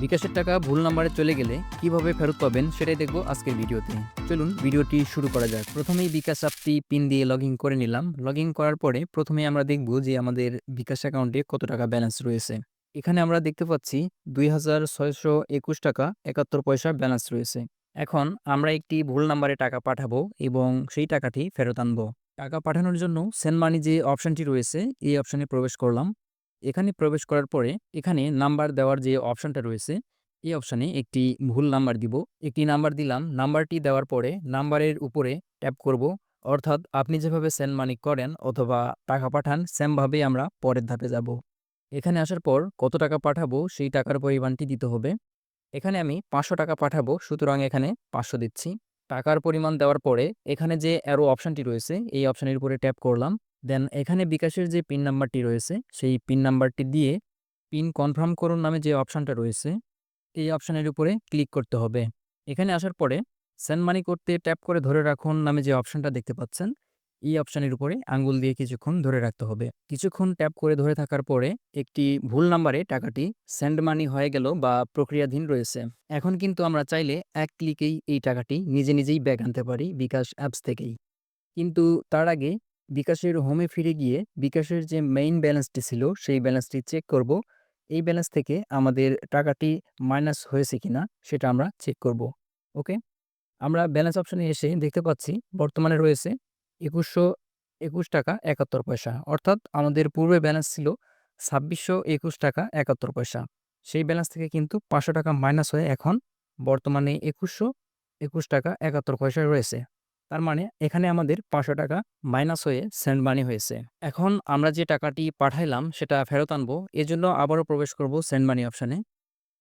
বিকাশের টাকা ভুল নাম্বারে চলে গেলে কিভাবে ফেরত পাবেন সেটাই দেখব আজকের ভিডিওতে। চলুন ভিডিওটি শুরু করা যাক। প্রথমেই বিকাশ অ্যাপটি পিন দিয়ে লগইন করে নিলাম। লগইন করার পরে প্রথমেই আমরা দেখব যে আমাদের বিকাশ অ্যাকাউন্টে কত টাকা ব্যালেন্স রয়েছে। এখানে আমরা দেখতে পাচ্ছি ২,৬২১ টাকা ৭১ পয়সা ব্যালেন্স রয়েছে। এখন আমরা একটি ভুল নাম্বারে টাকা পাঠাবো এবং সেই টাকাটি ফেরত আনবো। টাকা পাঠানোর জন্য সেন্ড মানি যে অপশনটি রয়েছে এই অপশনে প্রবেশ করলাম। এখানে প্রবেশ করার পরে এখানে নাম্বার দেওয়ার যে অপশনটা রয়েছে এই অপশনে একটি ভুল নাম্বার দিব। একটি নাম্বার দিলাম। নাম্বারটি দেওয়ার পরে নাম্বারের উপরে ট্যাপ করব। অর্থাৎ আপনি যেভাবে সেন্ড মানি করেন অথবা টাকা পাঠান সেমভাবেই আমরা পরের ধাপে যাব। এখানে আসার পর কত টাকা পাঠাবো সেই টাকার পরিমাণটি দিতে হবে। এখানে আমি ৫০০ টাকা পাঠাবো, সুতরাং এখানে ৫০০ দিচ্ছি। টাকার পরিমাণ দেওয়ার পরে এখানে যে অ্যারো অপশনটি রয়েছে এই অপশনের উপরে ট্যাপ করলাম। দেন এখানে বিকাশের যে পিন নাম্বারটি রয়েছে সেই পিন নাম্বারটি দিয়ে পিন কনফার্ম করুন নামে যে অপশনটা রয়েছে এই অপশনের উপরে ক্লিক করতে হবে। এখানে আসার পরে সেন্ড মানি করতে ট্যাপ করে ধরে রাখুন নামে যে অপশনটা দেখতে পাচ্ছেন এই অপশনের উপরে আঙ্গুল দিয়ে কিছুক্ষণ ধরে রাখতে হবে। কিছুক্ষণ ট্যাপ করে ধরে থাকার পরে একটি ভুল নাম্বারে টাকাটি সেন্ড মানি হয়ে গেল বা প্রক্রিয়াধীন রয়েছে। এখন কিন্তু আমরা চাইলে এক ক্লিকেই এই টাকাটি নিজে নিজেই ব্যাক আনতে পারি বিকাশ অ্যাপস থেকেই। কিন্তু তার আগে বিকাশের হোমে ফিরে গিয়ে বিকাশের যে মেইন ব্যালেন্সটি ছিল সেই ব্যালেন্সটি চেক করব। এই ব্যালেন্স থেকে আমাদের টাকাটি মাইনাস হয়েছে কিনা সেটা আমরা চেক করব। ওকে, আমরা ব্যালেন্স অপশনে এসে দেখতে পাচ্ছি বর্তমানে রয়েছে ২১২১ টাকা ৭১ পয়সা। অর্থাৎ আমাদের পূর্বে ব্যালেন্স ছিল ২৬২১ টাকা ৭১ পয়সা। সেই ব্যালেন্স থেকে কিন্তু ৫০০ টাকা মাইনাস হয়ে এখন বর্তমানে ২১২১ টাকা ৭১ পয়সা রয়েছে। তার মানে এখানে আমাদের ৫০০ টাকা মাইনাস হয়ে সেন্ড মানি হয়েছে। এখন আমরা যে টাকাটি পাঠাইলাম সেটা ফেরত আনবো। এজন্য আবারও প্রবেশ করব সেন্ড মানি অপশনে।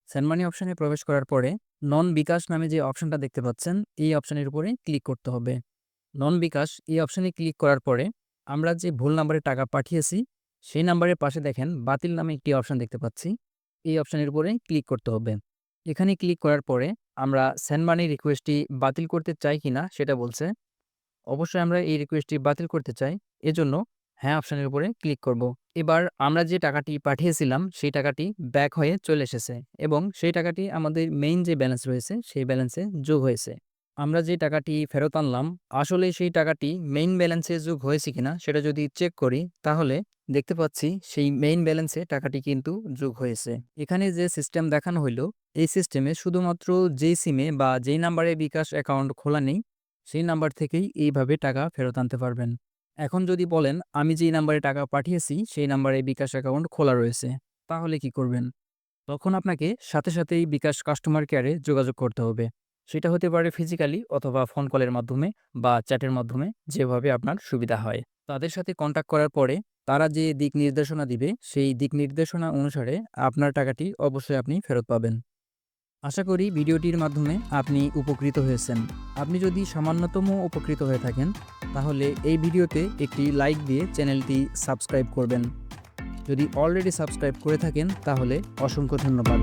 সেন্ড মানি অপশনে প্রবেশ করার পরে নন বিকাশ নামে যে অপশনটা দেখতে পাচ্ছেন এই অপশনের উপরে ক্লিক করতে হবে। নন বিকাশ এই অপশনে ক্লিক করার পরে আমরা যে ভুল নাম্বারে টাকা পাঠিয়েছি সেই নাম্বারের পাশে দেখেন বাতিল নামে একটি অপশন দেখতে পাচ্ছি। এই অপশনের উপরে ক্লিক করতে হবে। এখানে ক্লিক করার পরে আমরা সেন্ড মানি রিকোয়েস্টটি বাতিল করতে চাই কিনা সেটা বলছে। অবশ্যই আমরা এই রিকোয়েস্টটি বাতিল করতে চাই। এজন্য হ্যাঁ অপশনের উপরে ক্লিক করব। এবার আমরা যে টাকাটি পাঠিয়েছিলাম সেই টাকাটি ব্যাক হয়ে চলে এসেছে এবং সেই টাকাটি আমাদের মেইন যে ব্যালেন্স রয়েছে সেই ব্যালেন্সে যোগ হয়েছে। আমরা যে টাকাটি ফেরত আনলাম আসলে সেই টাকাটি মেইন ব্যালেন্সে যোগ হয়েছে কিনা সেটা যদি চেক করি তাহলে দেখতে পাচ্ছি সেই মেইন ব্যালেন্সে টাকাটি কিন্তু যোগ হয়েছে। এখানে যে সিস্টেম দেখানো হইলো এই সিস্টেমে শুধুমাত্র যেই সিমে বা যেই নাম্বারে বিকাশ অ্যাকাউন্ট খোলা নেই সেই নাম্বার থেকেই এইভাবে টাকা ফেরত আনতে পারবেন। এখন যদি বলেন আমি যেই নাম্বারে টাকা পাঠিয়েছি সেই নাম্বারে বিকাশ অ্যাকাউন্ট খোলা রয়েছে, তাহলে কি করবেন? তখন আপনাকে সাথে সাথেই বিকাশ কাস্টমার কেয়ারে যোগাযোগ করতে হবে। সেটা হতে পারে ফিজিক্যালি অথবা ফোন কলের মাধ্যমে বা চ্যাটের মাধ্যমে, যেভাবে আপনার সুবিধা হয়। তাদের সাথে কন্ট্যাক্ট করার পরে তারা যে দিক নির্দেশনা দিবে সেই দিক নির্দেশনা অনুসারে আপনার টাকাটি অবশ্যই আপনি ফেরত পাবেন। আশা করি ভিডিওটির মাধ্যমে আপনি উপকৃত হয়েছেন। আপনি যদি সামান্যতম উপকৃত হয়ে থাকেন তাহলে এই ভিডিওতে একটি লাইক দিয়ে চ্যানেলটি সাবস্ক্রাইব করবেন। যদি অলরেডি সাবস্ক্রাইব করে থাকেন তাহলে অসংখ্য ধন্যবাদ।